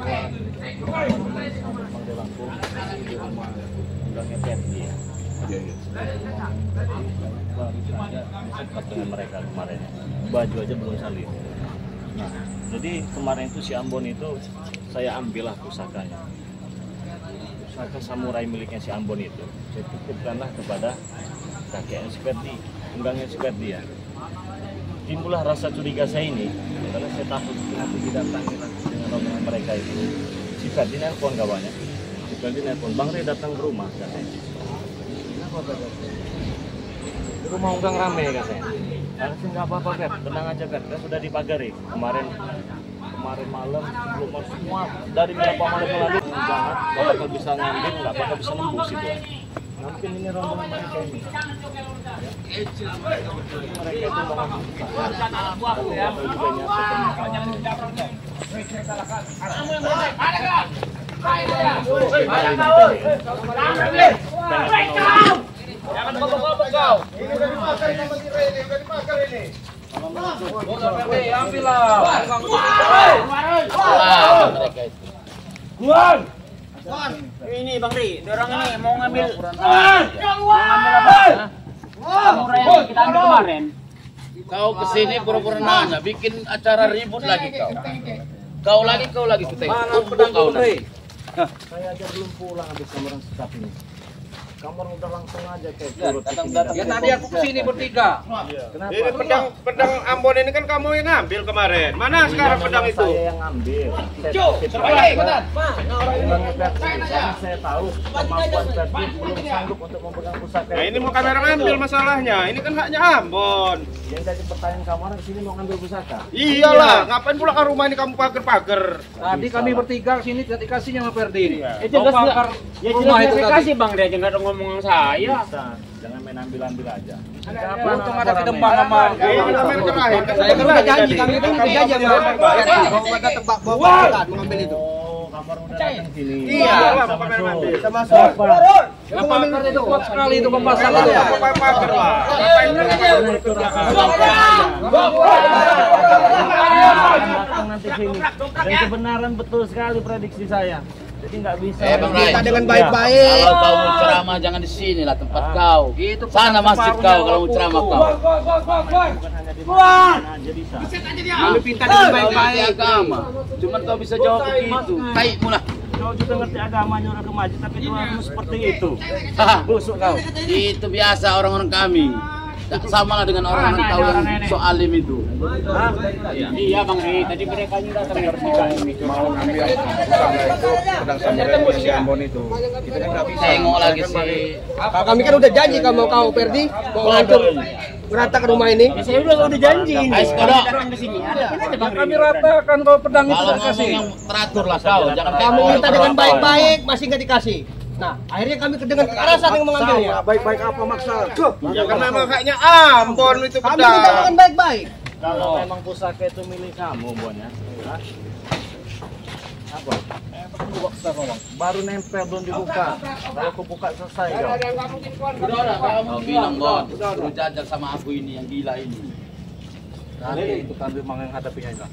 di rumah undangnya Ferdi ya. Baru saja sempat dengan mereka kemarin, baju aja belum salin. Nah, jadi kemarin itu si Ambon itu saya ambillah pusakanya, pusaka samurai miliknya si Ambon itu. Saya titipkanlah kepada kakeknya si Ferdi, unggangnya si Ferdi ya. Timbullah rasa curiga saya ini, karena saya takut nanti didatangi dengan rombongan mereka itu. Si Ferdi nelpon kawannya, si Ferdi nelpon, Bang Rey datang ke rumah katanya. Kenapa kata? Di rumah unggang rame katanya. Harusnya nggak apa-apa Fer, tenang aja Fer, kan sudah dipagari kemarin malam sebelum semua dari beberapa malam yang lalu jangan bakal bisa ngambil, nggak bakal bisa nembus itu ya. Mungkin ini rombongan mereka ini. Mereka itu mau jangan bapak-bapak kau. Ini udah dimakan ini. Ambillah. mereka itu. Buang. Ini Bang Ri, dorong ini mau ngambil Samurai yang kita ambil kemarin. Kau kesini pura-pura nanya, bikin acara ribut lagi kau. Kau lagi kita. Mana pedang kau Ri? Saya aja belum pulang habis kameran sekap ini. Kamu udah langsung aja kayak datang. Ya tadi aku kesini bertiga. Kenapa? Ini pedang Ambon ini kan kamu yang ngambil kemarin. Mana sekarang pedang itu? Saya yang ngambil. Saya tahu kemampuan Ferdi belum sanggup untuk memegang pusaka. Nah ini mau kamera ngambil masalahnya. Ini kan haknya Ambon. Yang jadi pertanyaan kamar di sini mau ngambil pusaka. Iyalah, ngapain pulang ke rumah ini kamu pager-pager? Tadi kami bertiga kesini tidak dikasihnya sama Ferdi ini. Itu jelas bakar ya rumah jelas itu dia tadi. kasih Bang, dia nggak ada ngomong saya. Bisa, jangan main ambil-ambil aja. Untung ada kedembang sama. Ini kamera terakhir. Saya kan udah janji, kami itu udah janji sama Ferdi. Mau tebak bawa mengambil itu. Oh, kamar udah datang sini. Iya, sama kamera masuk. ngambil. Sama siapa? Bakar itu kuat sekali itu pemasangan ya. Pager lah. Ngapain Itu datang nanti sini. Dan kebenaran betul sekali prediksi saya. Jadi nggak bisa. Bang Ray, Kita dengan baik-baik. kalau kau mau ceramah jangan di sini lah tempat kau. Itu Sana masjid kau kalau mau ceramah kau. Bukan hanya di mana aja bisa. Kami pinta dengan Kau ngerti baik-baik. agama, cuman kau bisa jawab begitu. Baikmu lah. Kau juga ngerti agama nyuruh ke masjid, tapi doamu seperti itu. Haha, Busuk kau. itu biasa orang-orang kami. Tak sama lah dengan orang-orang kau yang so alim itu. Iya Bang Ri, tadi mereka juga datang bertiga ini. Mau ngambil pusaka itu pedang samurai si Ambon itu. Kita kan nggak bisa. Tengok lagi sih. Kami kan udah janji kamu kau Ferdi mau hancur meratakan rumah ini. Ya, saya udah janji ini. Ais kodok. Datang ke sini. Ada kan aja Bang Ri. Kami ratakan kalau pedang itu Kalau tak ngomong kasih. yang teratur lah kau, jangan kayak Kamu orang minta dengan terlampau. baik-baik masih nggak dikasih. Nah, akhirnya kami dengan kekerasan yang mengambilnya. Baik-baik apa maksa? Ya kan memang haknya Ambon itu Kami minta dengan pedang. baik-baik. Kalau memang pusaka itu milik kamu, Bon ya. Hah? Apa? Baru nempel belum dibuka. Kalau aku buka selesai kau. Udah, kau bilang Bon, suruh jajan sama aku ini yang gila ini. Nanti itu kan memang yang hadapinya itu.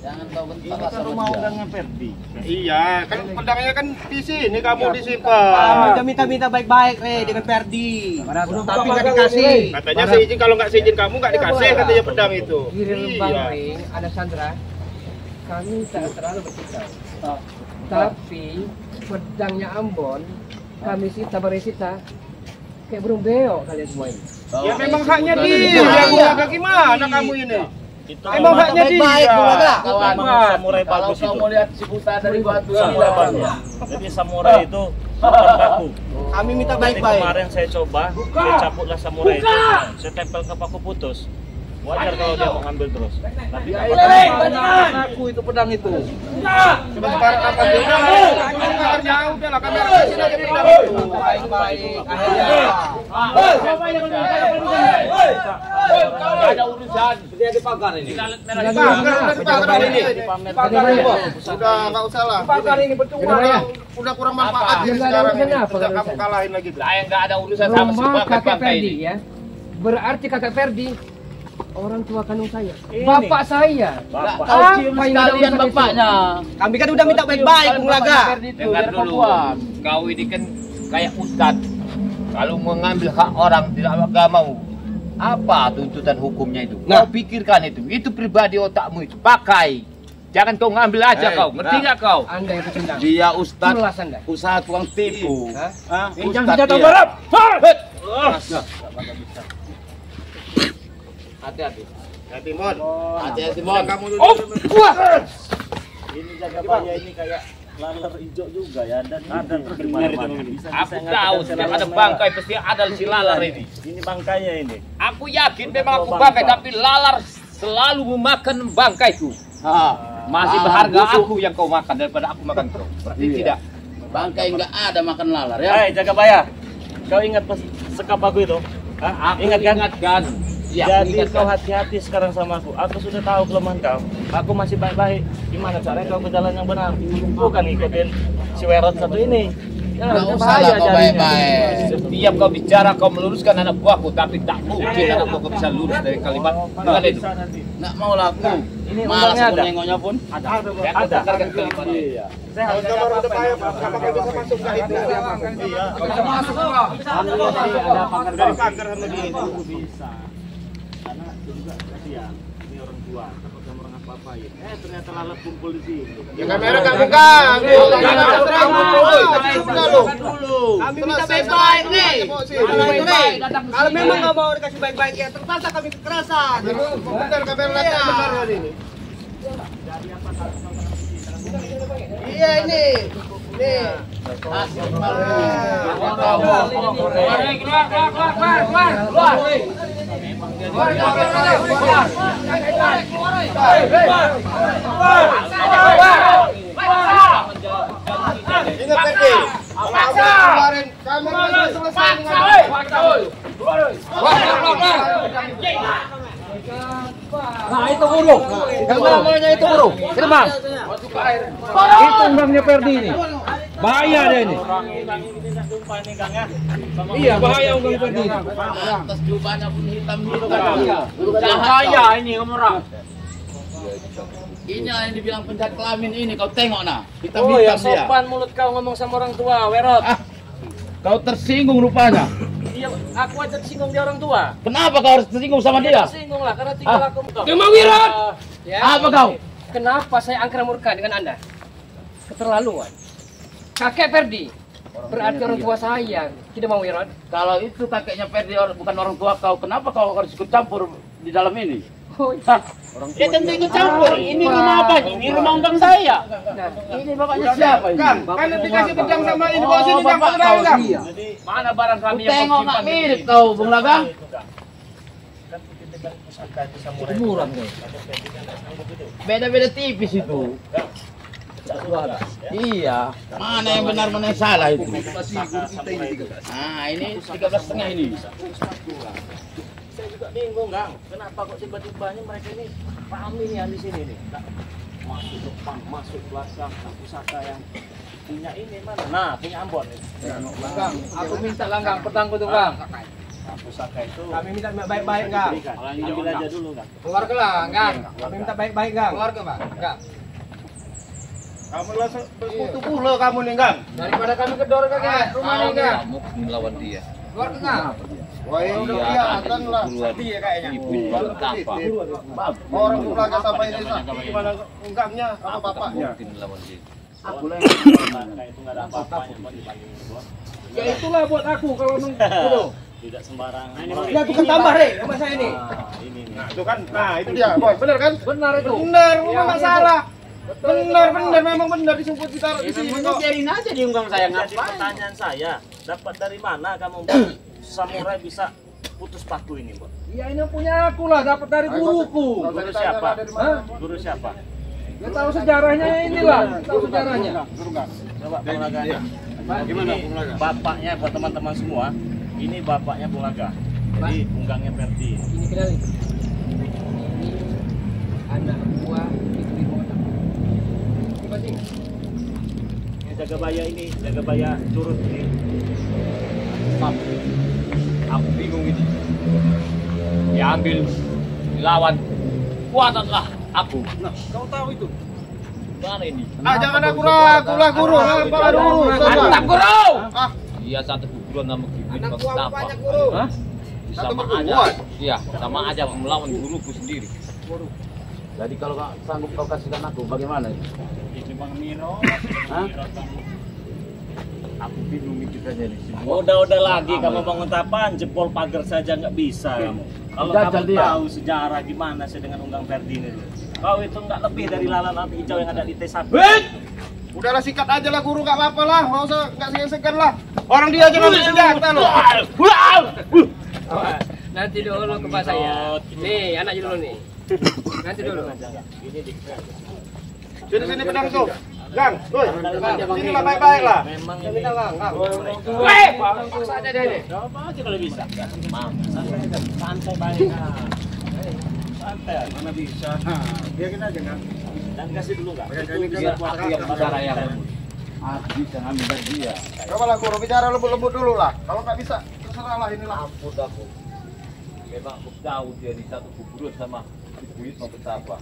Jangan kau Ini bentar lah kan sama rumah dia. undangnya Ferdi. Iya, kan pedangnya kan di sini kamu Kami disimpan. udah minta baik-baik dengan Ferdi. Tapi nggak dikasih. Katanya seizin kalau nggak seizin kamu nggak dikasih katanya pedang itu. Iya. Ada Sandra, kami tak terlalu bersikap. Tapi pedangnya Ambon, kami sita berisita kayak burung beo kalian semua ini. Ya memang haknya dia. Ya bagaimana kamu ini? Itu Emang haknya baik-baik, dia. Bulaga. Kawan samurai Kalau bagus kau itu. mau lihat si buta dari batu Samurai gila Bang. bagus. Jadi samurai itu bukan paku. Kami minta Jadi baik-baik. kemarin saya coba, saya cabutlah samurai itu. Saya tempel ke paku putus. Wajar kalau dia mau ngambil terus. Tapi Aku itu pedang itu. Sebentar apa juga? Kameranya udah lah kamera sini aja pedang itu. Baik-baik. Akhirnya. Nggak ada urusan. Dia dipagar ini. Pagar ini. Pagar ini, Bos. Sudah nggak usah lah. Pagar ini percuma. Udah kurang manfaat ini sekarang ini. Sudah kamu kalahin lagi tuh. Saya nggak ada urusan sama si Rumah Bapak kakek Bangka Ferdi ini. ya. Berarti kakek Ferdi orang tua kandung saya, Ini. bapak saya. Nggak Bapak. tahu cium Apa yang sekalian udah urusan bapaknya. Kami kan udah minta baik-baik, Bung Laga. Dengar dulu, kau ini kan kayak ustad. Kalau mengambil hak orang tidak mau, apa tuntutan hukumnya itu? Kau pikirkan itu pribadi otakmu itu, pakai. Jangan kau ngambil aja kau, ngerti nggak kau? Anda yang pecundang. Dia ustad, Jelas Anda. usaha tukang tipu. Jangan Ustad senjata dia. barap. Hati-hati. Hati Mon. Hati-hati, Mon. Kamu Ini Jagabaya ini kayak laler hijau juga ya, dan ada terus di mana-mana. Aku tahu setiap ada bangkai pasti ada si lalar ini. Ini bangkainya ini. Aku yakin memang aku bangkai, tapi lalar selalu memakan bangkaiku. Masih berharga aku yang kau makan daripada aku makan kau. Berarti tidak. Bangkai nggak ada makan lalar ya. Hai Jagabaya, kau ingat pas sekap aku itu? Aku Ingat kan? ingatkan. Ya, Jadi kau hati-hati sekarang sama aku. Aku sudah tahu kelemahan kau. Aku masih baik-baik. Gimana caranya kau ke jalan yang benar? Bukan ikutin si Werot satu ini. Ya, Nggak usah bahaya lah kau jadinya. baik-baik. Setiap kau bicara kau meluruskan anak buahku, tapi tak mungkin anak buahku bisa lurus dari kalimat dengan itu. Bisa nanti. Nggak mau lah aku. Ini Malas undangnya aku ada. nengoknya pun. Ada. Iya. Saya harus kamar udah payah, apakah bisa masuk ke itu? Iya. Bisa masuk kok. ada pagar Dari pagar sama dia itu. bisa. Karena itu juga kasihan. Ini orang tua, takut sama orang apa-apain. Ternyata lalat kumpul di sini. Ya kamera nggak buka. Kami minta baik-baik nih. Baik-baik. Kalau memang nggak mau dikasih baik-baik ya terpaksa kami kekerasan. Bentar kamera benar ini. Iya ini. Nih. Ingat Perdi. Kemarin kamera selesai dengan Nah itu guru, yang namanya itu guru. Sini bang. Itu undangnya Perdi ini. Bahaya dia ini. Iya bahaya undang Perdi ini. Atas jubahnya pun hitam gitu kan. Cahaya ini orang. Ini yang dibilang penjahat kelamin ini, kau tengok nah. Hitam Oh ya hitam dia. sopan mulut kau ngomong sama orang tua, Werot. Kau tersinggung rupanya. Iya, aku aja tersinggung dia orang tua. Kenapa kau harus tersinggung sama dia? Tersinggung lah karena tinggal aku kau. Dia mau Wirot. Ya. Apa kau? Kenapa saya angkara murka dengan Anda? Keterlaluan. Kakek Perdi. Berarti orang tua saya tidak mau Wirot. Kalau itu kakeknya Perdi bukan orang tua kau, kenapa kau harus ikut campur di dalam ini? Oh, iya. Ya tentu ikut campur. Ini rumah apa? Ini rumah undang saya. Ini bapaknya siapa ini? Kan dikasih pedang sama ini bawa sini bapak jangan kau. pedang. Mana barang kami yang Tengok kau nggak simpan? mirip kau, Bung Laga? Kuburan kau. Beda-beda tipis itu. Iya. Mana yang benar mana yang salah itu? Nah ini 13,5 ini. Saya juga bingung, Kang. Kenapa kok tiba-tibanya mereka ini rame ya di sini nih? Nah, masuk depan, masuk belakang, pusaka yang punya ini mana? Nah, punya Ambon nih. Kang, aku minta Kang, petang tuh Kang. Nah, pusaka itu Kami minta baik-baik Kang. berikan. Ambil aja dulu, Kang. Keluar ke lah, Kang. Kami minta baik-baik Kang. Keluar ke Bang. Kang. Kamu langsung bersekutu pula kamu nih, Kang. Daripada kami kedor ke rumah nih Kang. melawan dia. Keluar ke Kang. Wah, ya udah kelihatan lah. Iya kayaknya. Orang keluarga sampai desa. Gimana enggaknya sama bapaknya? Aku lah yang itu nggak ada apa-apanya buat dibandingin gua. Ya itulah buat aku kalau itu. Tidak sembarangan. Ya bukan tambah deh sama saya ini. Nah, ini nih. Nah, itu kan. Nah, itu dia, Bos. Benar kan? Benar itu. Benar, memang nggak salah. Benar, memang benar disumput ditaruh di sini kok. Biarin aja diunggang saya Jadi ngapain? pertanyaan saya, dapat dari mana kamu samurai bisa putus paku ini, Bos? Ya ini punya aku lah, dapat dari guruku. Guru siapa? Hah? Guru siapa? Ya tahu sejarahnya inilah, tahu sejarahnya. Coba Bung Laga. Gimana Bung Laga? Bapaknya buat teman-teman semua, ini bapaknya Bung Laga. Jadi unggangnya Perdi. Ini kenali. Ini anak buah istri Botak. Ini Jagabaya ini, Jagabaya curut ini. Aku bingung ini. Diambil dilawan, kuatanlah aku. Nah, kau tahu itu. Mana ini? Jangan aku ragu lah guru. Mantap guru. Ah, Iya satu guguran nama Kibrit Anak Bang gua Tapa. banyak guru. Sama aja. Iya, sama aja melawan guruku sendiri. Jadi kalau nggak sanggup kau kasihkan aku, bagaimana? Ini Bang Miro. Hah? Aku bingung mikirnya di sini. Udah lagi kamu bangun tapan, jempol pagar saja nggak bisa kamu. Kalau Jajal kamu dia. tahu sejarah gimana sih dengan Unggang Ferdin itu, kau itu nggak lebih dari lalat hijau yang ada di T1. udahlah sikat aja lah guru, nggak apa-apa lah. Mau usah nggak segan-segan lah. Orang dia aja ngambil senjata loh. Nanti dulu ke Pak saya. Nih, anaknya dulu nih. Nanti dulu. Sini pedang tuh. Gang, woi. Sini lah baik-baik lah. Memang Saya ini minta Bang. paksa aja deh. Coba aja kalau bisa. Santai baik. Santai, mana bisa. Biarin aja kan. Dan kasih dulu nggak? Biar aku yang bicara yang aku bisa ngambil dari dia. Coba lah guru, bicara lembut-lembut dulu lah. Kalau nggak bisa, terserah lah inilah. Ampun aku. Memang aku tahu dia di satu kuburan sama duit mau betapa.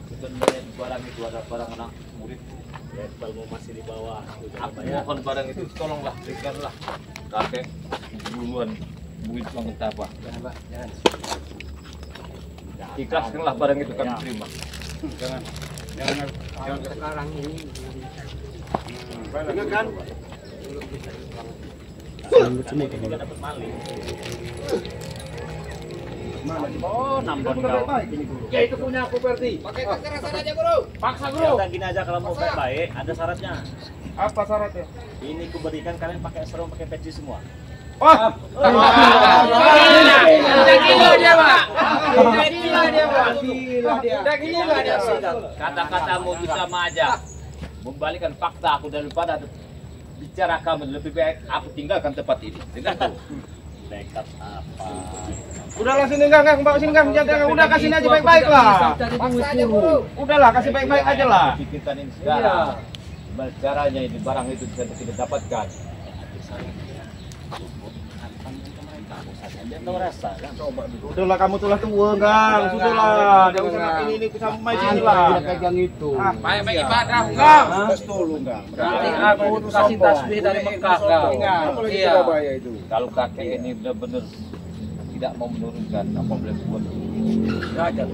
Sebenarnya barang itu ada barang anak murid. Levelmu masih di bawah. Aku mohon barang itu tolonglah berikanlah kakek duluan duit mau betapa. Ikhlaskanlah barang itu kami terima. Jangan Sekarang ini Ingat kan? Juga dapat maling. Oh, nambah kau. Ya itu punya aku Perti. Pakai kekerasan aja guru. Paksa Udah gini aja kalau mau baik, ada syaratnya. Apa syaratnya? Ini kuberikan kalian pakai serung, pakai peci semua. Wah. Kata-katamu itu sama aja. Membalikan fakta aku daripada bicara kamu, lebih baik aku tinggalkan tempat ini. Dengar tuh. Dekat apa? Udahlah sini Gang, bawa sini Gang. Jangan, udah kasih aja baik-baik lah. Udahlah kasih baik-baik aja lah. Pikirkan ini sekarang. Gimana caranya ini barang itu bisa kita dapatkan? Dia tahu rasa kan? Udahlah kamu tuh lah tua Gang. Sudahlah. Jangan usah ini sampai sini lah. Pegang itu. Baik ibadah Gang. Tes dulu Gang. nanti aku kasih tasbih dari Mekah kau. Iya. Kalau kakek ini benar-benar tidak mau menurunkan apa boleh buat. Raja.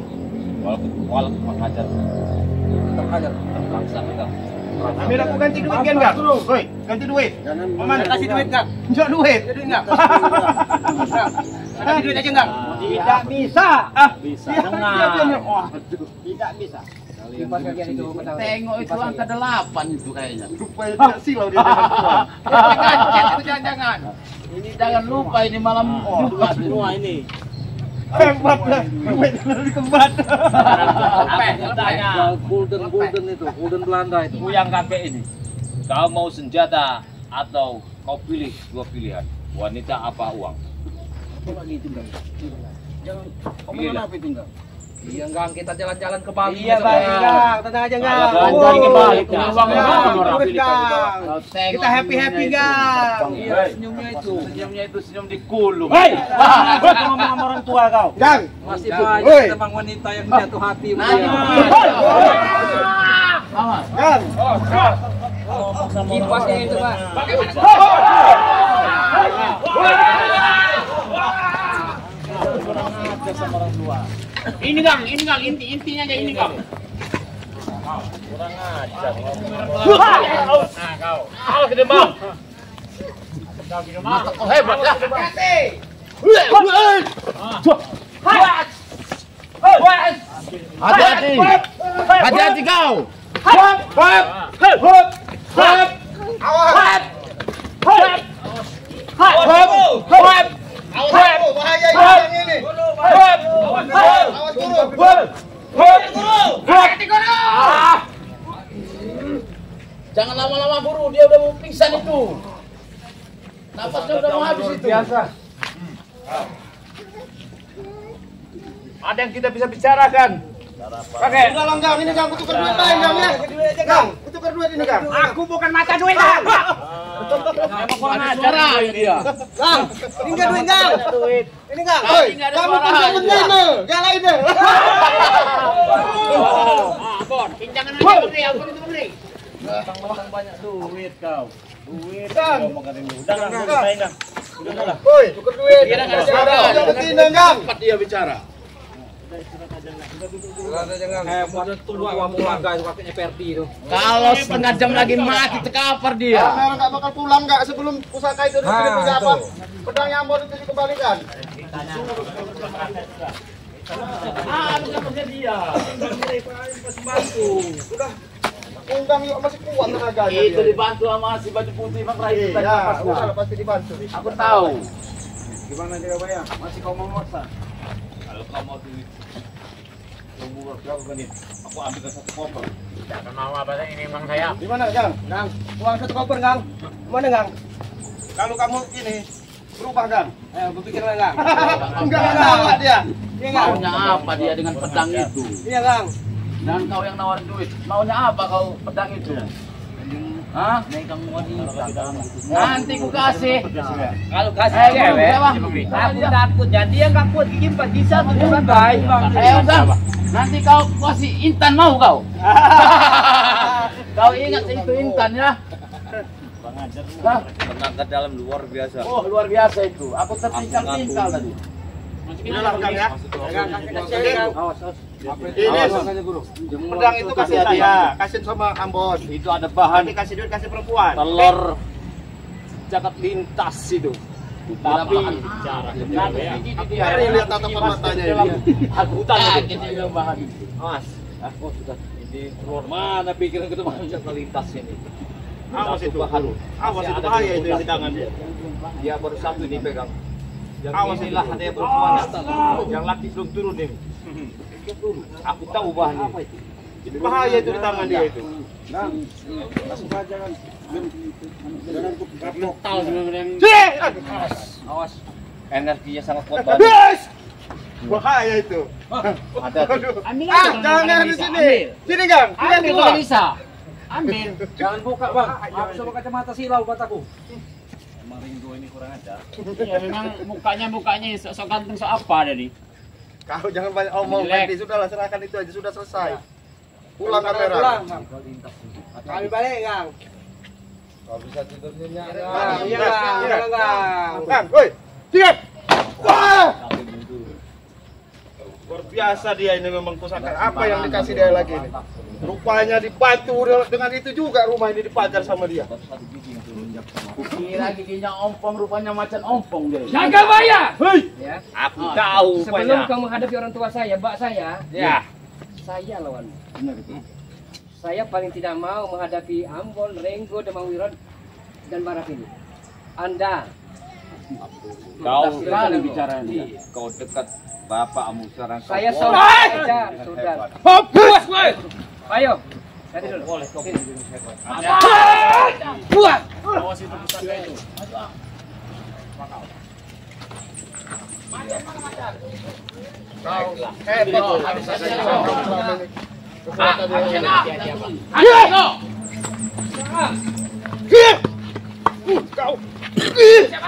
Walaupun menghajar terpaksa kita. Ambil aku ganti duit kan Gang? Woi, ganti duit. Mana kasih duit Gang? Enggak duit. Duit enggak. Kasih duit aja Gang. Tidak bisa. Bisa. Tidak bisa. Di bagian itu Tengok itu angka 8 itu kayaknya. Supaya tidak silau dia jangan keluar. Itu jangan-jangan. Ini jangan lupa ini malam Jumat. Semua ini. Hebat lah. Duit dari kembat. golden itu, golden Belanda itu. Yang kakek ini, kau mau senjata atau kau pilih dua pilihan, wanita apa uang? Omongan apa itu enggak? Iya Gang, kita jalan-jalan ke Bali. Iya Bang, Gang. Tenang aja Gang. Jalan-jalan ke Bali, punya uang Urus Gang. Kita happy-happy Gang. Iya, senyumnya itu senyum di kulum. Hei! Kau ngomong sama orang tua kau. Gang. Masih Woi. banyak teman wanita yang jatuh hati. Gang. Ngomong sama orang Kipasnya tua. itu Pak. Kurang ajar sama orang tua. Ini Gang, intinya aja ini Gang. Kurang ajar. Nah kau, awas gede Bang. Oh hebat ya. Hati-hati. Hati-hati kau. Bahaya ini. Awas guru. Jangan lama-lama guru, dia udah mau pingsan itu. Napasnya udah mau habis itu. Ada yang kita bisa bicarakan. Udah lah Gang, ini Gang, butuhkan duit lain Gang ya. Gang, itu tukar duit ini, Kang. Aku bukan mata duit, Kang. Emang kurang ajar dia. Kang, ini enggak duit, Kang. Ini Kang. Hei, kamu pinjam ini, galak ini. Bon, pinjangan aja beri, aku itu beri. Tentang banyak duit kau. Duit Kang. ngomong kan ini. Udah nggak usah enggak. Udah lah. Woi, tukar duit. Kira nggak Ada sabar. yang begini, Kang. Cepat dia bicara. Kalau setengah jam lagi mati terkapar dia. Kamera nggak bakal pulang nggak sebelum pusaka itu punya apa? Pedangnya Ambon itu dikembalikan. Udah undang yuk masih kuat tenaganya. Itu dibantu sama si baju putih Bang Rai. Iya, udah pasti dibantu. Aku tahu. Gimana dia bayar? Masih kau mau maksa? Kalau kau mau duit, umur berapa menit? Aku ambilkan 1 koper. Jangan mau apa ini memang saya. Di mana, Kang? Kang, uang 1 koper, Kang. Mana, Kang? Kalau kamu ini berubah, Kang. Ayo, berpikirlah, Kang. Enggak tahu dia. Iya, Kang. Maunya apa dia dengan pedang itu? Iya, Kang. Dan kau yang nawarin duit. Maunya apa kau pedang itu? Hah? Nanti ku kasih. Kalau kasih Eh, cewek, berapa? aku takut. Jadi yang takut gigi bisa tuh baik. Ayo Bang, nanti kau kasih Intan mau kau? Kau ingat itu Intan ya? Hah? Tenaga dalam luar biasa. Oh luar biasa itu. Aku terpincang-pincang tadi. Udah lah, Kang ya. Ini pedang itu kasih saya, kasih sama Ambon. Itu ada bahan Nanti kasih duit kasih perempuan. telur jagat lintas itu. Tapi cara Mari lihat tatapan matanya ini. hutan itu. Kita bilang bahan. Mas, aku sudah ini telur mana pikiran ketemu jagat lintas ini. Awas itu. Baharu. Awas itu bahaya itu yang di tangan dia. Dia baru satu ini pegang. Yang Awas inilah ada yang perempuan yang laki belum turun ini. Aku tahu bahannya. Bahaya itu di tangan dia itu. Tahu sebenarnya. Awas. Energinya sangat kuat. Yes! Bahaya itu. Ada. Ambil Ah, jangan di sini. Sini, Kang. Sini Ambil keluar. kalau bisa. Ambil. Jangan buka, Bang. Aku sama kacamata silau mataku. Emang Ringo ini kurang ajar. Ya memang mukanya sok ganteng sok apa dari. Kau jangan banyak omong, Jelek. Fendi. Sudahlah, serahkan itu aja, sudah selesai. Pulang kamera. Pulang, Kang. Kami balik, Kang. Kau bisa tidur nyenyak. Iya, Kang. Iya, Kang. Kang, woi. Diam. Wah! Luar biasa dia ini memang pusaka. Apa yang dikasih dia lagi ini? Rupanya dibantu dengan itu juga rumah ini dipagar sama dia. Kira giginya ompong, rupanya macan ompong dia. Jaga bayar. Ya. Aku tahu Sebelum rupanya. kau menghadapi orang tua saya, mbak saya, Ya. saya lawan. Saya paling tidak mau menghadapi Ambon, Renggo, Demawirod, dan Barat ini. Anda Kau sekali bicara bicaranya. Kau dekat bapakmu sekarang. Saya saudara, saudara. Ayo, tadi dulu. Boleh kau Sini. buat. Awas itu pusaka itu.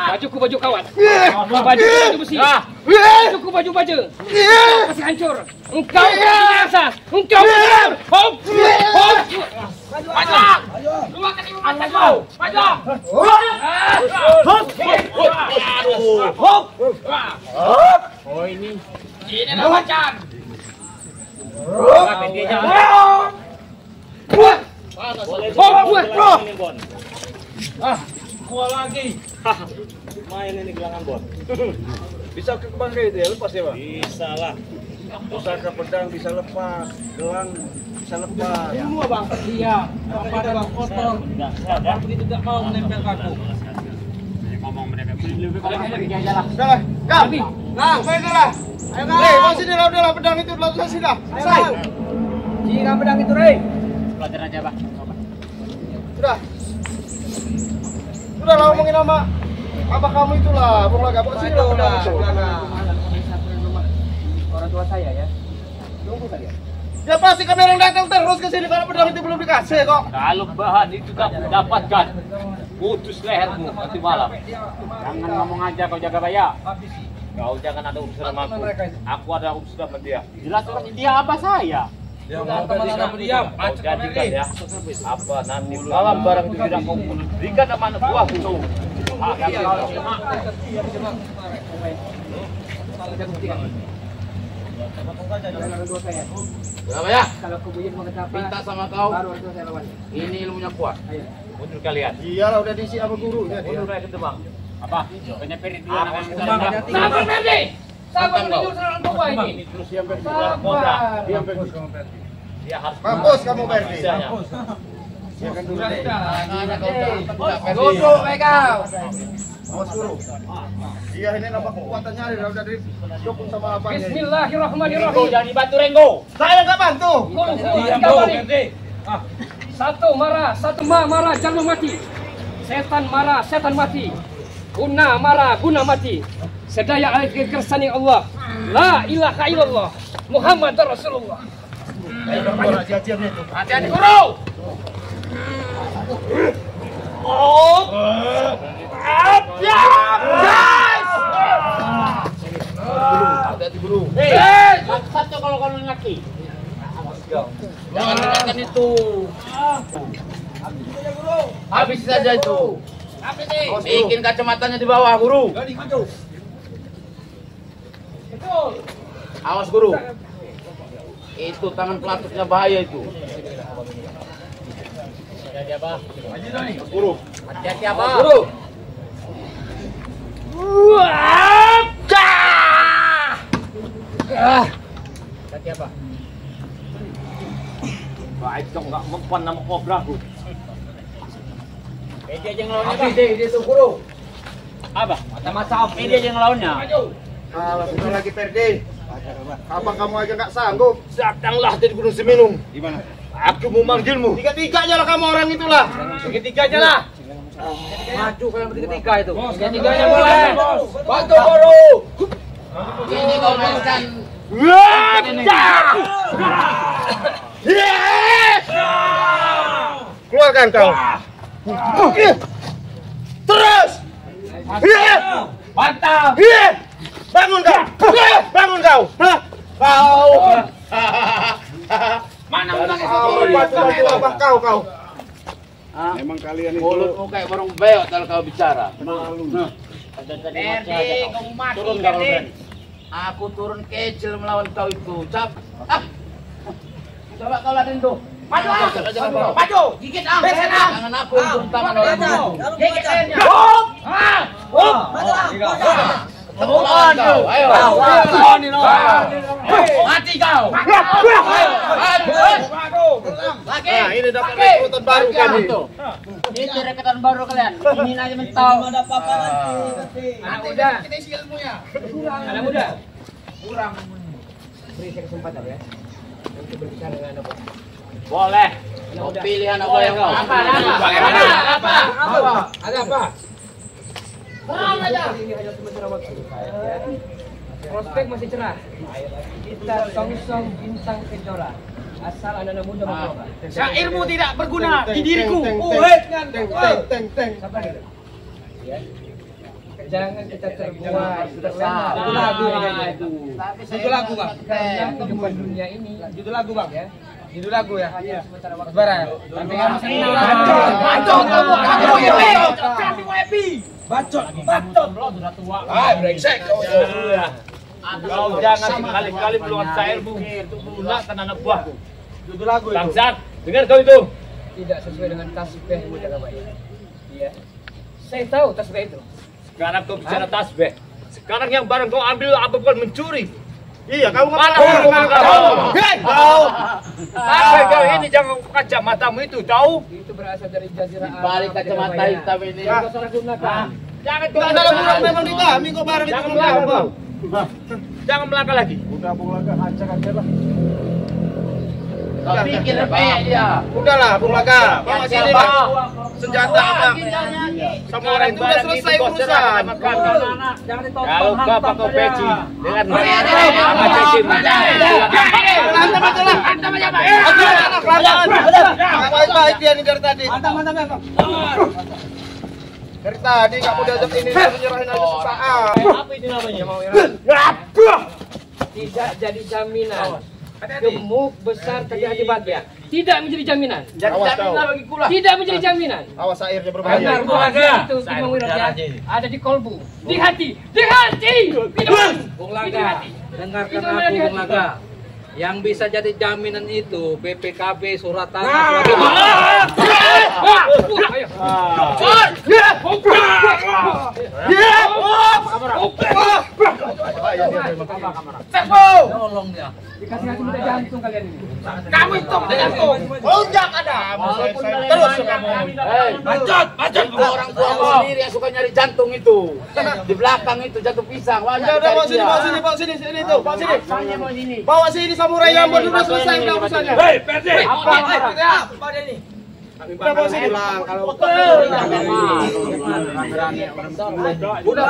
Bajuku baju kawan. Baju besi. Bajuku baju baja. Masih hancur. Engkau biasa. Engkau benar. Hop. Hop. Maju. Dua kali mata kau. Maju. Hop. Hop. Hop. Oh ini. Ini macam. Hop. Dia jangan. Hop. Gua lagi. Main ini gelangan Bon. Bisa kebangga itu ya, lepas ya, Pak? Bisa lah. Pusaka pedang bisa lepas, gelang bisa lepas. Semua bang. Iya. Pada bang kotor. Enggak ada. Begitu tidak mau menempel kaku. Ngomong mereka. Udahlah, Kang. Kang, mainlah. Ayo, Kang. Hei, mau sini lah, udahlah pedang itu udah selesai dah. Selesai. Jika pedang itu, Rey. Pelajaran aja, Bang. Sudah. Sudah lah ngomongin sama apa kamu itulah, Bung Laga. Bawa sini lah pedang itu. Orang tua saya ya. Tunggu saja. Ya pasti kan orang datang terus ke sini kalau pedang itu belum dikasih kok. Kalau bahan itu kamu dapatkan, putus lehermu nanti malam. Jangan ngomong aja kau jaga bayar. Kau jangan ada urusan sama aku. Aku ada urusan sama dia. Jelas orang dia apa saya? Kamu diam. Kau jadikan ya. Apa nanti malam barang itu tidak kau berikan sama anak buahku. Berapa ya? Kalau kebuyut mau kecapai, Minta sama kau. baru itu saya lawan. Ini ilmunya kuat. Mundur kalian. Iyalah udah diisi sama gurunya dia. Mundur kayak gitu bang. Apa? Banyak perit dulu. Sabar Ferdi. Sabar menuju serangan bawah ini. Terus yang Sabar. dia harus Mampus kamu Ferdi. Duduk kau. Awas guru. Dia ini nampak kekuatannya udah didukung sama abangnya. Bismillahirrahmanirrahim. jangan dibantu Renggo. Saya nggak bantu. Satu marah, satu marah, jangan mati. Setan marah, setan mati. Guna marah, guna mati. Sedaya alit kekersani Allah. La ilaha illallah. Muhammad Rasulullah. Hati-hati guru. Oh. Hati-hati guru. Satu kalau ngaki. Jangan dengarkan itu. Habis saja itu. Bikin kacamatanya di bawah guru. Awas guru. Itu tangan pelatuknya bahaya itu. Hati-hati apa? Guru. Hati-hati apa? Guru. Hati apa? Baik dong nggak mempan nama kobra ku. Dia yang lawannya bang. Dia itu guru. Apa? Mata-mata apa dia yang lawannya? Alah sudah lagi Ferdi. Apa kamu aja nggak sanggup? Datanglah dari Gunung Seminung. Di mana? Aku mau manggilmu. Tiga-tiganya lah kamu orang itulah. Tiga-tiganya lah. Maju kalian bertiga itu. Tiga-tiganya boleh. Bantu guru. Ini kau mainkan. Keluarkan kau. Terus. Mantap. Bangun kau. Bangun kau. Kau. Mana Bantu abah kau. Memang kalian itu mulutmu kayak burung beok kalau kau bicara. Ferdi, kamu mati. Turun kau, Ferdi. Aku turun kecil melawan kau itu. Cap. Coba kau laden tuh. Maju, Jangan bawa. maju. Gigit am. Jangan aku untung tangan orang. Gigit lehernya. Temukan kau. Ayo. Mati kau. Lagi. Nah, ini dapat rekrutan baru kami. Itu rekrutan baru kalian. Ini aja mental. Anak muda. Kita isi ilmunya. Anak muda. Kurang. Beri saya kesempatan ya. Untuk berbicara dengan Anda. Boleh. Mau pilihan apa yang kau? Bagaimana? Apa? Ada apa? Terang aja. Ini hanya sementara waktu. Ya. Prospek masih cerah. Kita songsong bintang kejora. Asal anak-anak muda mencoba. Syairmu tidak berguna di diriku. Sabar ya. Ya. Jangan kita terbuat terlena. Itu lagu itu. Judul lagu bang. Karena kehidupan dunia ini. Judul lagu bang ya. Judul lagu ya. Sementara waktu. Sabar. Tapi harus Bacot kamu happy. Bacot. Sudah tua. Brengsek kau. Kau jangan sekali-kali meluangkan syairmu untuk menggunakan anak buahku. Judul lagu itu. Bangsat, dengar kau itu. Tidak sesuai dengan tasbih yang muda baik. Iya. Saya tahu tasbih itu. Sekarang kau bicara tasbih. Sekarang yang barang kau ambil apa bukan mencuri. Iya, kamu Mana ngapa? kau? Kau. Apa kau ini jangan kacamatamu itu tahu? Itu berasal dari jazirah Arab. Balik kacamata hitam ini. Yang kau salah gunakan. Jangan kau Enggak salah kurang memang di kami kok barang itu Jangan melangkah. melangkah. Jangan melangkah lagi. Udah melangkah hancur lah. Kau pikir repek dia. Udahlah, Bung Laga. Bawa sini, Bang. Senjata apa? Samurai itu udah selesai urusan. Kalau kau pakai peci dengan Baik dia nih dari tadi. Dari tadi nggak mau diajak ini, menyerahin aja susah. Apa itu namanya? Tidak jadi jaminan. Gemuk besar terjadi bahagia. Tidak menjadi jaminan. Tidak menjadi jaminan. Awas airnya berbahaya. Benar, bahagia itu Imam Wirajat ada di kolbu, di hati, di hati. Bung Laga, dengarkan aku Bung Laga. Yang bisa jadi jaminan itu BPKB, surat tanah, Tolong dia. Dikasih hati minta jantung kalian ini. Kamu itu jantung. Lonjak ada. Terus kamu. Bacot. Orang tua sendiri yang suka nyari jantung itu. Di belakang itu jantung pisang. Udah, bawa sini tuh, bawa sini. Bawa sini samurai yang udah selesai udah urusannya. Apa ini? Udah bawa sini. Udah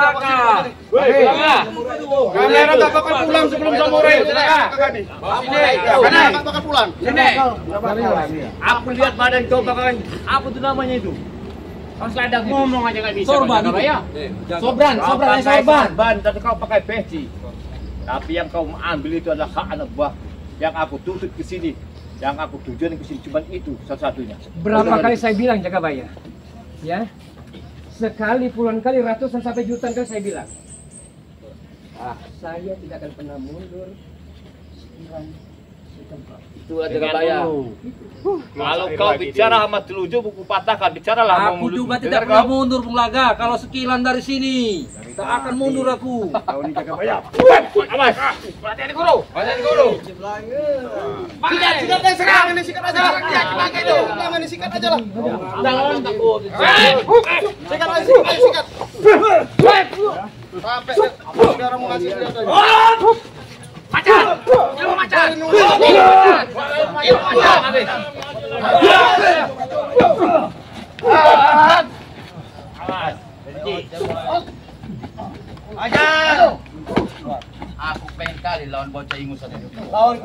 Kalian nggak bakal pulang sebelum samurai itu. Karena nggak bakal pulang. Sini. Aku lihat badan kau bakalan apa tuh namanya itu? Harus ladang ngomong aja nggak bisa. Sorban itu. Ya. Sorban. sorban, tapi kau pakai peci. Tapi yang kau ambil itu adalah hak anak buah. Yang aku tuntut ke sini, yang aku tujuan ke sini cuma itu satu-satunya. Berapa kali saya bilang jaga bayar? Ya. Sekali, puluhan kali, ratusan sampai jutaan kali saya bilang. Saya tidak akan pernah mundur. Itu jaga bayar. Kalau kau bicara sama teluju buku patahkan, bicaralah. Aku juga tidak pernah mundur Bung Laga. Kalau sekilan dari sini, tak akan mundur aku. Kau ini jaga bayar. Awas. Hati-hati guru. Sikat yang serang ini, sikat aja. Jangan ini sikat aja lah. Jangan takut. Sikat aja, sikat. Sampai saudara mau ngasih lihat aja. Macan. Ilmu macan. Aku pengen kali lawan bocah ingusan itu.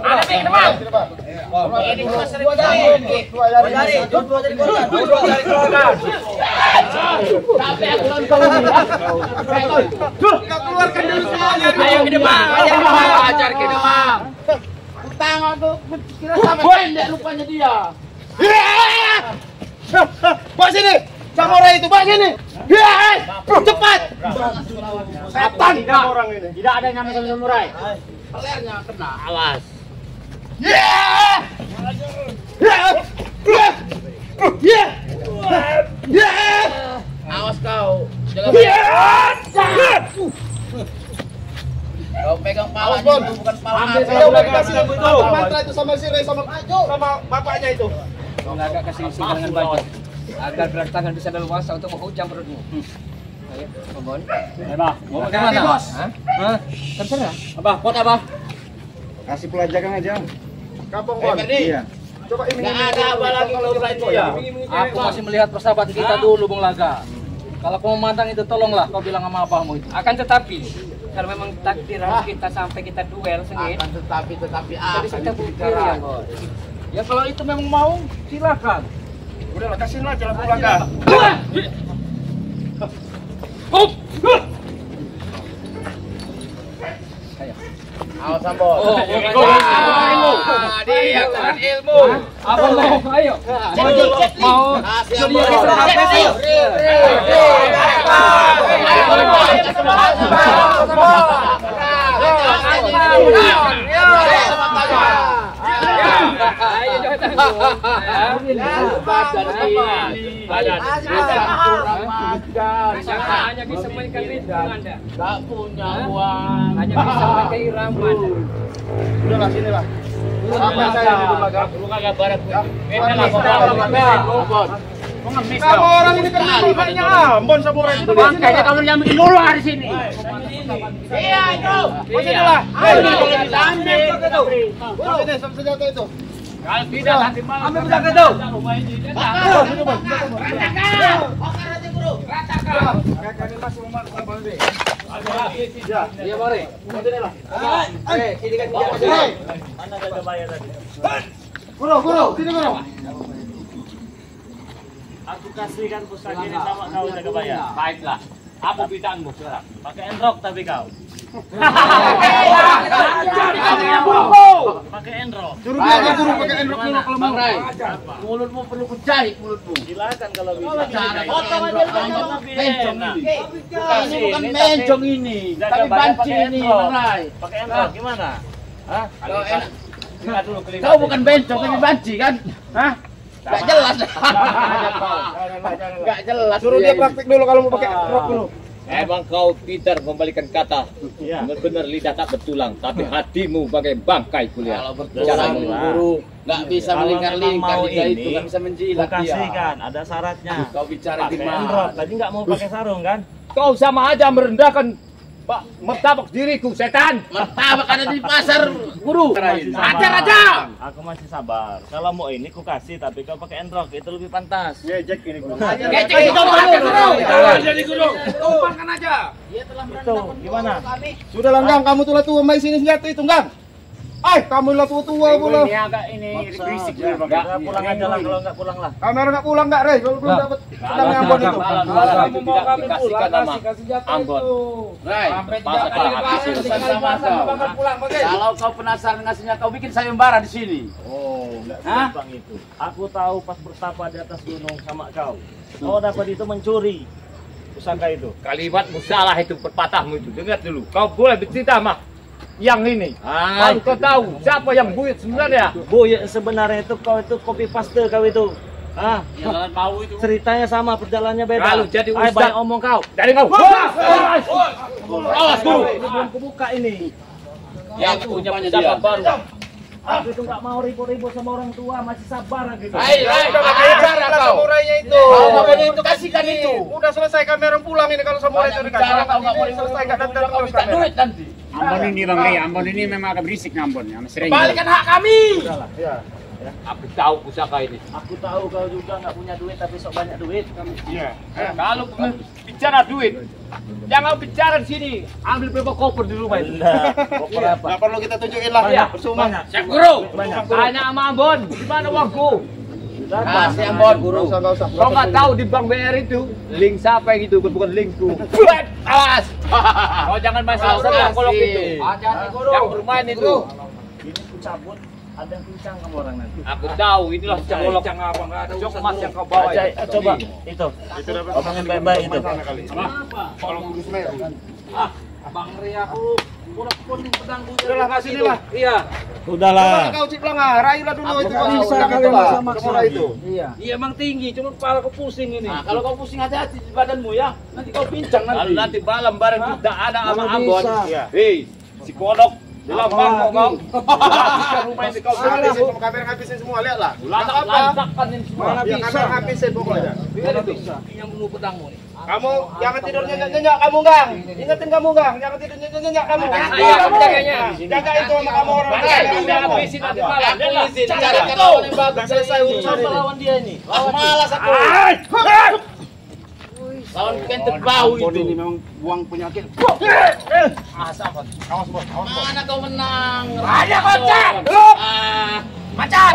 Ada ping teman. Ini cuma sering dua jari keluarkan. Tapi aku lawan kau ini. Enggak keluarkan dulu semuanya. Ayo ke depan. Ajar ke depan. Utang aku kira sampai pendek rupanya dia. Bawa sini. Samurai itu, bawa sini. Cepat. Setan orang ini. Tidak ada yang namanya samurai. Pelernya kena. Awas. Awas kau. Kau pegang Awas, palanya Bon. itu bukan pala. Saya udah dikasih mantra itu sama si Ray sama bapaknya itu. Bung Laga kasih dengan baju agar gerak tangan bisa leluasa untuk menghujam perutmu. Ayo, Bang. Mau bagaimana? Bos. Terserah. Abah, pot abah. Kasih pelajaran aja. Kampung Bon. Iya. Coba ini. Nggak ada apa lagi kalau itu ya. Aku masih melihat persahabatan kita dulu Bung Laga. Kalau kau memandang itu tolonglah kau bilang sama abahmu itu. Akan tetapi kalau memang takdir harus kita sampai kita duel sengit, Akan tetapi jadi apa kita yang bukti bicara? ya, Bos. Ya kalau itu memang mau, silakan. Udah lah, kasihin lah jalan pulang. Awas Sambon. Dia kurang ilmu. Apa mau? Ayo. Mau Jadi hanya bisa mainkan ritme Anda. Gak punya uang. Hanya bisa mainkan irama Anda. Udah lah, sini lah. Sampai saya di belakang. Lu kagak barat. Kamu orang ini kan makanya Ambon samurai itu. Makanya kamu nyambil dulu hari sini. Iya itu. Sini lah. Ambil Sini, sama senjata itu. Kalau tidak nanti malam. Ambil senjata itu. Ratakan. Iya, mari. Ini kan Mana jaga bayar tadi? Guru, sini guru. Aku kasihkan pusaka ini sama kau jaga bayar. Baiklah. Apa bidangmu sekarang? Pakai enrok tapi kau. Pakai enrok. Suruh dia aja guru pakai endrok dulu kalau mau. Mulutmu perlu kucari mulutmu. Silakan kalau bisa. Potong aja mencong ini. Kasih, Ini bukan ini mencong ini, jaga tapi bayar banci pakai ini, enrok. Bang Rai. Pakai enrok gimana? Hah? Kalau enak, Lihat dulu kelima. kau bukan bencong, tapi banci kan? Hah? Gak jelas. Gak jelas. Suruh dia praktek dulu kalau mau pakai endrok dulu. Emang kau pintar membalikan kata. Iya. Benar-benar lidah tak bertulang, tapi hatimu bagai bangkai kuliah. Kalau bertulang, guru, nggak bisa Kalau melingkar-lingkar memang lidah mau itu, ini, nggak bisa menjilat dia. Kasihkan, ada syaratnya. Kau bicara Pakai gimana? enrok, tadi nggak mau pakai sarung kan? Kau sama aja merendahkan martabak diriku, setan. Martabak ada di pasar, guru. Ajar aja. Aku masih sabar. Kalau mau ini ku kasih, tapi kau pakai enrok itu lebih pantas. Ngejek ini guru. Ngecek itu Jadi guru. Tumpangkan aja. Itu gimana? Sudah langgang, kamu tuh lah tua main sini senjata itu, Gang. Kamu lah tua-tua pula. Ini agak ini berisik Ya, dulu, nggak pulang aja lah kalau nggak pulang lah. Kamera nggak pulang nggak, Rey? Kalau belum dapat sedang Ambon itu. Kamu mau kami pulang, kasih Ambon. Rai, Tidak habisin sama-sama. Kalau kau penasaran ngasihnya, kau bikin sayembara di sini. Oh, nggak Hah? gampang itu. Aku tahu pas bertapa di atas gunung sama kau. Kau dapat itu mencuri pusaka itu. Kalimatmu salah itu, pepatahmu itu. Dengar dulu. Kau boleh bercerita mah. Yang ini. Kalau kau tahu siapa yang buyut sebenarnya? Bu, ya, sebenarnya itu kau itu copy paste kau itu. Jangan mau itu. Ceritanya sama, perjalanannya beda. Kalau jadi Ayo, ustaz- banyak omong kau. Dari kau. Awas guru. Ini belum kubuka ini. Yang punya pusaka baru. Aku itu nggak mau ribut-ribut sama orang tua, masih sabar gitu. Hai, bicara kau. Samurainya itu. Kau makanya itu kasihkan itu. Udah selesai kamera pulang ini kalau samurai itu dikasih. Bicara kau nggak mau Selesai nggak datang kau terus minta kamera. duit nanti. Ambon ini Bang Ri, Ambon ini memang agak berisik Ambon yang sering. Balikan hak kami. Iya. Aku tahu pusaka ini. Aku tahu kau juga nggak punya duit, tapi sok banyak duit. Iya. Kalau bicara duit, jangan bicara di sini. Ambil beberapa koper di rumah itu. Koper apa? Nggak perlu kita tunjukin lah. Iya. Bersuma. Siap guru. Banyak. Tanya sama Ambon, di mana uangku? Datang. Kasih Ambon guru. Nggak usah. Kau nggak tahu di bank BR itu link siapa yang itu, bukan linkku. Awas. Kau jangan main salah kalau gitu. Yang bermain itu. Ini ku cabut, ada yang pincang kamu orang nanti. Aku tahu inilah colok Cang apa enggak ada jok urusan emas guru. yang kau bawa. Ajay, itu. coba itu. Omongin baik-baik itu. Kalau guru Semeru. Bang Ri aku kurang kuning pedang guru. Udahlah, kasih ini lah. Iya. Udahlah. Kau ciplang ah, raihlah dulu itu kalau bisa bisa kalian lah. maksa-maksa. Samurai itu. Iya. Iya emang tinggi, cuma kepala aku pusing ini. Nah, kalau kau pusing hati-hati di badanmu ya. Nanti kau pincang Kalau nanti. nanti malam bareng kita ada sama Mana Ambon. bisa. Iya. Hei, si kodok dalam bangkok kau. Habiskan rumah ini kau. Habisin semua kamera, habisin semua, lihatlah. Lantak-lantakkan ini semua. Mana Ya bisa. kamera habisin pokoknya. Mana bisa. Yang bunuh pedangmu nih. Kamu jangan tidur nyenyak-nyenyak kamu, Gang. Ingetin kamu, Gang. Jangan tidur nyenyak-nyenyak kamu. Iya, kamu jaganya. Jaga itu sama kamu orang. Udah habisin nanti malam. Aku izin Cara cari itu. lawan yang bagus. Udah selesai urusan Siapa ini. lawan dia ini? Malas aku. Lawan kentut bau itu. Ini memang buang penyakit. Asam. Awas, Bos. Awas, Bos. Mana kau menang? Raja Macan. Macan.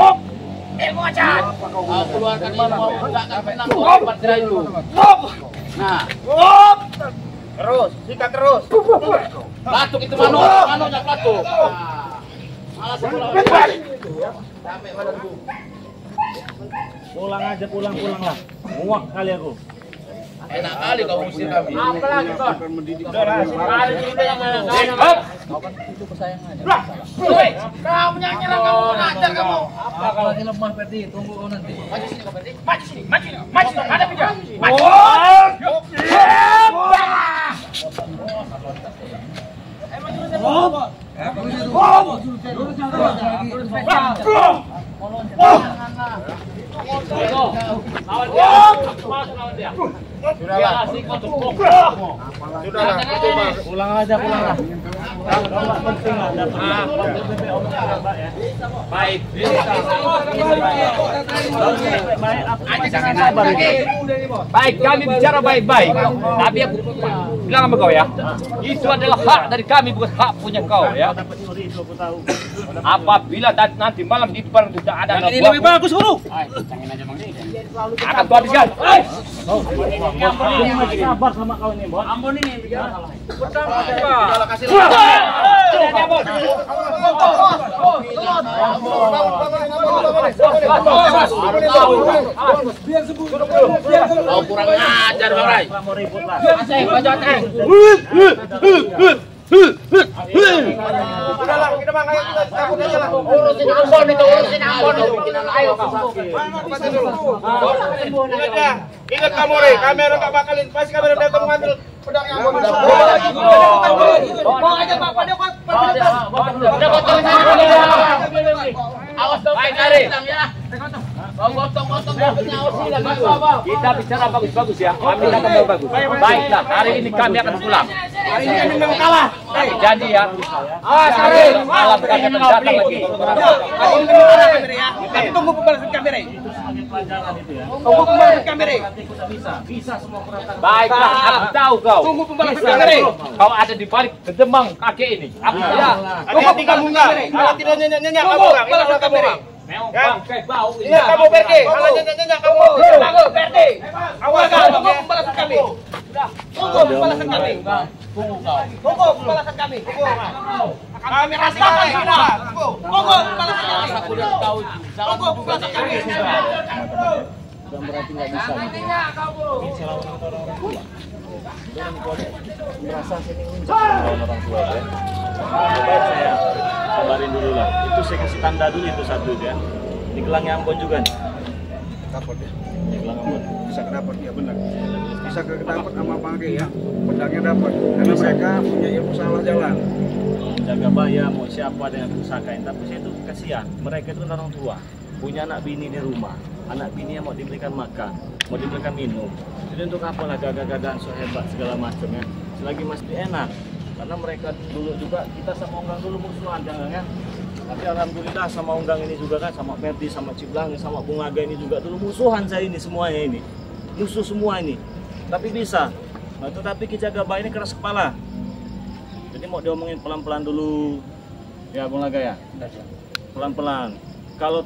Ilmu macan. Kau keluarkan ilmu enggak akan menang kau dapat cerai dulu. Nah, Terus, sikat terus. batuk itu manunya batuk. Malas aku lawan. Sampai badanku. Pulang aja, pulang lah. Muak kali aku. Enak kali kau usir kami. Apa lagi kau? Udah lah, Kali ini yang mana? Kau menyerang kamu mengajar kamu. Apa kalau ini lemah Ferdi? Tunggu kau nanti. Maju sini kau Ferdi. Maju sini, maju. Ada dia. Lawan dia. Sudahlah. Dia asik kau tumpuk. Sudahlah, itu mah. Pulang aja, pulang lah. penting lah dapat Pak ya. Baik. Baik, kami bicara baik-baik. Tapi aku bilang sama kau ya, itu adalah hak dari kami, bukan hak punya kau ya. Apabila nanti malam di depan tidak ada Ini lebih bagus, Guru. akan kau habiskan. Sabar sama kau ini, Bos. Ambon ini yang bikin masalah. Kau kurang ajar, Bang Rai. Mau ribut lah. Udahlah, kita mah kayak kita cabut aja lah. Urusin Ambon itu, urusin Ambon. Ayo. Ingat ya, ingat kamu Re, kamera nggak bakalin, pasti kamera datang mengambil pedangnya Ambon. Bawa aja Pak, pada kok. Awas dong, baik Ari. Kau gotong-gotong kita bicara bagus-bagus ya. Kami akan bagus. Baiklah, hari ini kami akan pulang. Hari ini kami memang kalah. Janji ya. Malam kami akan datang lagi. Hari ini kami kalah kamera ya. Tapi tunggu pembalasan kamera. Tunggu pembalasan kamera. Bisa semua peraturan. Baiklah, aku tahu kau. Tunggu pembalasan kamera. Kau ada di balik kedemang kakek ini. Aku tahu. Hati-hati kamu nggak, kalau tidak nyenyak-nyenyak kamu nggak, ingatlah kamu Re. Memang bangkai bau ini. Ingat kamu Berdi, kalau nyenyak-nyenyak kamu. Bagus, Berdi. Awas Tunggu kamu. pembalasan kami. Tunggu pembalasan kami. Tunggu pembalasan kami. Kami rasakan semua. Tunggu pembalasan kami. Tunggu pembalasan kami. Bukan berarti nggak bisa. Ini selalu orang tua. Merasa sini orang tua ya. Coba saya kabarin dulu lah. Itu saya kasih tanda dulu itu satu ya. Di gelangnya Ambon juga nih. Dapat ya. Di gelang Ambon. Bisa kedapat ya benar. Bisa kedapat sama Bangke ya. Pedangnya dapat. Karena mereka punya ilmu salah jalan. Jaga bahaya mau siapa dengan pusakain. Tapi saya itu kasihan. Mereka itu kan orang tua. Punya anak bini di rumah. Anak bini yang mau diberikan makan, mau diberikan minum. Jadi untuk apa lah gagah-gagahan so hebat segala macam ya. Selagi masih enak. Karena mereka dulu juga kita sama Unggang dulu musuhan jangan ya. Tapi alhamdulillah sama Unggang ini juga kan, sama Ferdi, sama Ciblang, sama Bung Aga ini juga dulu musuhan saya ini semuanya ini. Musuh semua ini. Tapi bisa. Nah, tetapi Ki Jagaba ini keras kepala. Jadi mau diomongin pelan-pelan dulu. Ya Bung Aga ya. Pelan-pelan. Kalau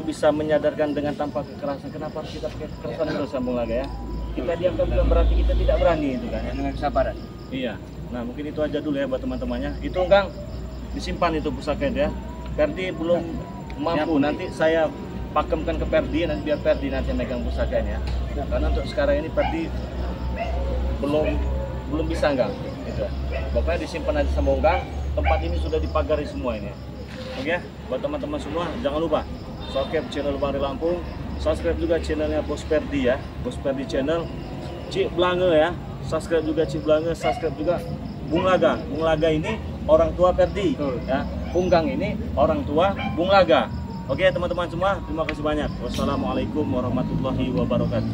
bisa menyadarkan dengan tanpa kekerasan, kenapa harus kita pakai kekerasan terus Bung Aga ya? Kita diamkan bukan berarti kita tidak berani itu kan ya. Dengan kesabaran. Iya. Nah mungkin itu aja dulu ya buat teman-temannya. Itu Kang disimpan itu pusaka itu ya. Ferdi belum mampu, nanti saya pakemkan ke Ferdi, nanti biar Ferdi nanti yang megang pusakanya. Karena untuk sekarang ini Ferdi belum bisa Kang. Gitu. Pokoknya disimpan aja sama Unggang. Tempat ini sudah dipagari semua ini. Oke, buat teman-teman semua jangan lupa subscribe channel Bang Ri Lampung, subscribe juga channelnya Bos Ferdi ya, Bos Ferdi channel, Cik Blange ya, subscribe juga Cik Blange, subscribe juga Bung Laga. Bung Laga ini orang tua Ferdi ya, Unggang ini orang tua Bung Laga. Oke teman-teman semua, terima kasih banyak. Wassalamualaikum warahmatullahi wabarakatuh.